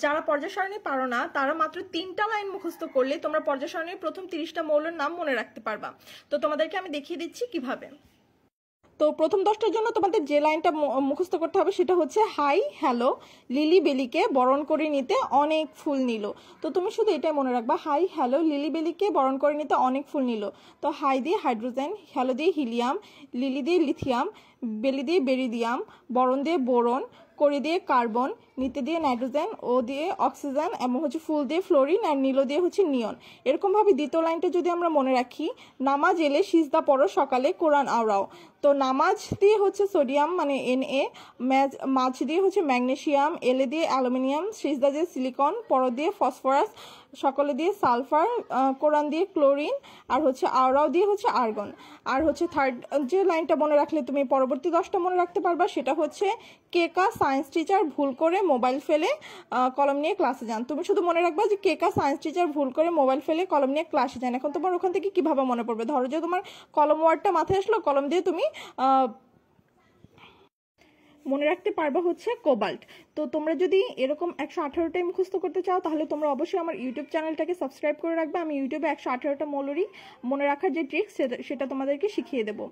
যারা পর্যায় সারণী পারো না তারা মাত্র 3টা লাইন মুখস্থ করলে তোমরা পর্যায় সারণীর প্রথম 30টা মৌলের নাম মনে রাখতে পারবা। তো তোমাদেরকে আমি দেখিয়ে দিচ্ছি কিভাবে। তো প্রথম 10টার জন্য তোমাদের যে লাইনটা মুখস্থ করতে হবে সেটা হচ্ছে হাই হ্যালো লিলি বেলিকে বরণ করে নিতে অনেক ফুল নিল। তো তুমি শুধু এটাই মনে রাখবা, হাই হ্যালো লিলি বেলিকে বরণ করে নিতে অনেক ফুল নিল। তো হাই দিয়ে হাইড্রোজেন, হ্যালো দিয়ে হিলিয়াম, লিলি দিয়ে লিথিয়াম, বেলি দিয়ে বেরিডিয়াম, বরণ দিয়ে বোরন, করি দিয়ে কার্বন, নিতে দিয়ে নাইট্রোজেন, ও দিয়ে অক্সিজেন এবং হচ্ছে ফুল দিয়ে ফ্লোরিন, আর নীল দিয়ে হচ্ছে নিয়ন। এরকমভাবে দ্বিতীয় লাইনটা যদি আমরা মনে রাখি, নামাজ এলে সিজদা পড়ো সকালে কোরআন আওড়াও। তো নামাজ দিয়ে হচ্ছে সোডিয়াম মানে Na, মাছ দিয়ে হচ্ছে ম্যাগনেসিয়াম, এলে দিয়ে অ্যালুমিনিয়াম, সিজদা দিয়ে সিলিকন, পরো দিয়ে ফসফরাস, সকলে দিয়ে সালফার, কোরআন দিয়ে ক্লোরিন, আর হচ্ছে আওড়াও দিয়ে হচ্ছে আর্গন। আর হচ্ছে থার্ড যে লাইনটা মনে রাখলে তুমি পরবর্তী 10টা মনে রাখতে পারবা, সেটা হচ্ছে কেকা সায়েন্স টিচার ভুল করে মোবাইল ফেলে কলম নিয়ে ক্লাসে যান। তুমি শুধু মনে রাখবা যে কেকা সায়েন্স টিচার ভুল করে মোবাইল ফেলে কলম নিয়ে ক্লাসে যান। এখন তোমার ওখান থেকে কিভাবে মনে পড়বে? ধরো যে তোমার কলম ওয়ার্ডটা মাথায় আসলো, কলম দিয়ে তুমি মনে রাখতে পারবা হচ্ছে কোবাল্ট। তো তোমরা যদি এরকম 118টাই মুখস্থ করতে চাও তাহলে তোমরা অবশ্যই আমার ইউটিউব চ্যানেলটাকে সাবস্ক্রাইব করে রাখবে। আমি ইউটিউবে 118টা মৌলরই মনে রাখার যে ট্রিক্স সেটা তোমাদেরকে শিখিয়ে দেবো।